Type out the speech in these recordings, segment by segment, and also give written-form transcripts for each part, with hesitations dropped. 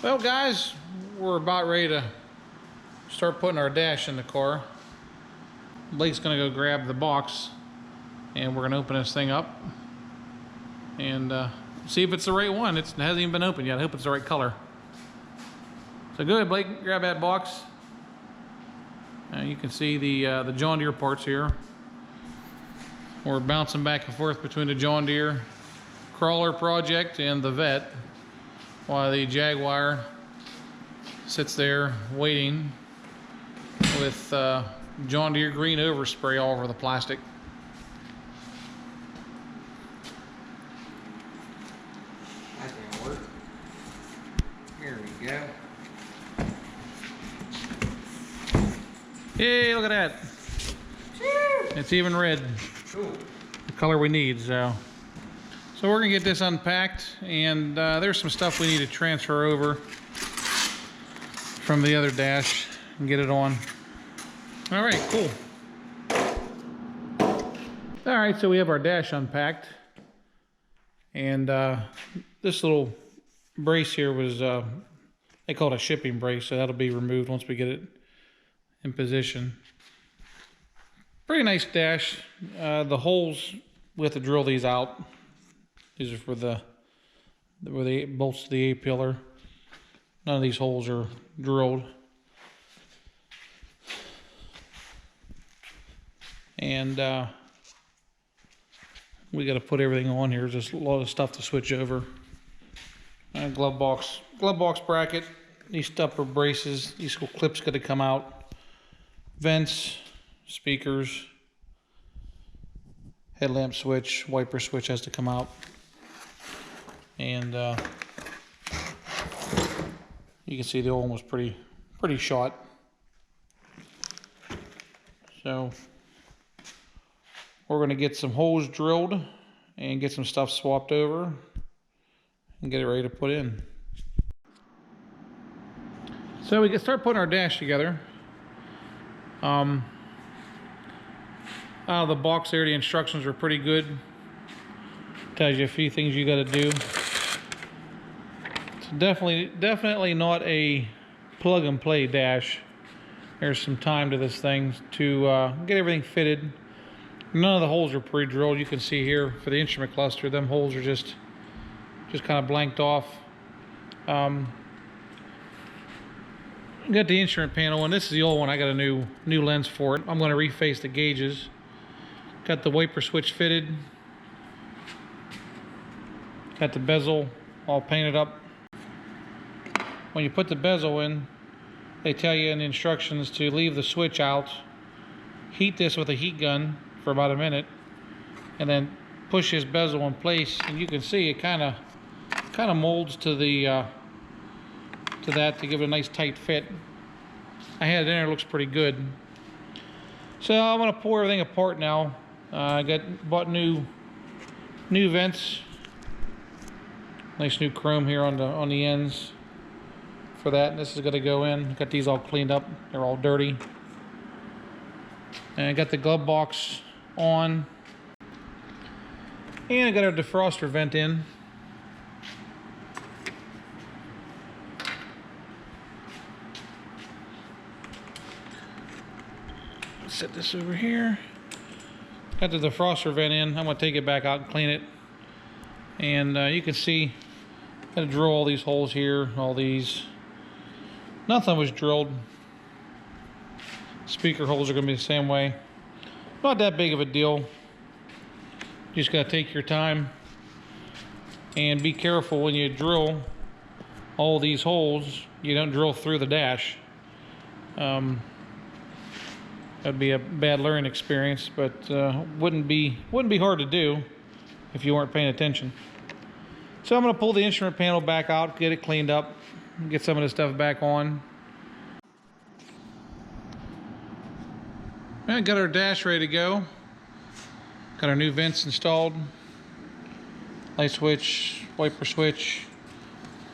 Well guys, we're about ready to start putting our dash in the car. Blake's gonna go grab the box and we're gonna open this thing up and see if it's the right one. It hasn't even been opened yet. I hope it's the right color. So go ahead, Blake, grab that box. You can see the John Deere parts here. We're bouncing back and forth between the John Deere crawler project and the Vette, while the Jaguar sits there waiting with John Deere green overspray all over the plastic. That didn't work. Here we go. Hey, look at that. It's even red. Cool. The color we need. So we're gonna get this unpacked, and there's some stuff we need to transfer over from the other dash and get it on. All right, cool. All right, so we have our dash unpacked, and this little brace here was they call it a shipping brace, so that'll be removed once we get it in position. Pretty nice dash. The holes, we have to drill these out. These are for the bolts to the A-pillar. None of these holes are drilled. And we got to put everything on here. There's just a lot of stuff to switch over. Glove box bracket. These upper braces. These clips got to come out. Vents, speakers, headlamp switch, wiper switch has to come out. And you can see the oil was pretty short. So we're going to get some holes drilled and get some stuff swapped over and get it ready to put in. So we can start putting our dash together. Out of the box there, the instructions are pretty good. Tells you a few things you got to do. It's definitely not a plug and play dash. There's some time to this thing to get everything fitted. None of the holes are pre-drilled. You can see here for the instrument cluster, them holes are just kind of blanked off. Got the instrument panel, and this is the old one. I got a new lens for it. I'm going to reface the gauges. Got the wiper switch fitted. Got the bezel all painted up. When you put the bezel in, they tell you in the instructions to leave the switch out, heat this with a heat gun for about a minute, and then push this bezel in place, and you can see it kind of molds to the to that to give it a nice tight fit. I had it in there, it looks pretty good. So I'm gonna pull everything apart now. I bought new vents, nice new chrome here on the ends for that. And this is gonna go in. Got these all cleaned up. They're all dirty. And I got the glove box on, and I got our defroster vent in. Set this over here. Got the defroster vent in. I'm going to take it back out and clean it. And you can see, got to drill all these holes here, all these. Nothing was drilled. Speaker holes are going to be the same way. Not that big of a deal. Just got to take your time and be careful when you drill all these holes. You don't drill through the dash. That'd be a bad learning experience, but wouldn't be hard to do if you weren't paying attention. So I'm going to pull the instrument panel back out, get it cleaned up, get some of the stuff back on. And got our dash ready to go. Got our new vents installed. Light switch, wiper switch.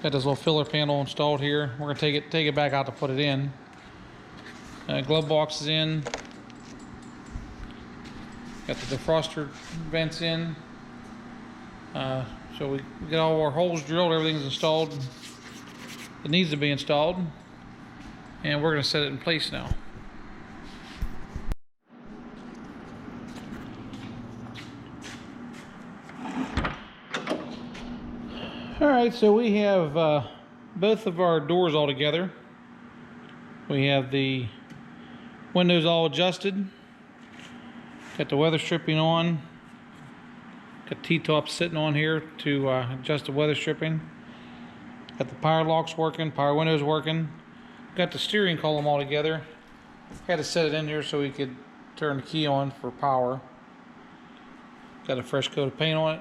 Got this little filler panel installed here. We're going to take it back out to put it in. Glove box is in. Got the defroster vents in. So we got all our holes drilled, everything's installed. that needs to be installed, and we're going to set it in place now. Alright, so we have both of our doors all together. We have the windows all adjusted. Got the weather stripping on. Got T-top sitting on here to adjust the weather stripping. Got the power locks working, power windows working. Got the steering column all together. Had to set it in here so we could turn the key on for power. Got a fresh coat of paint on it.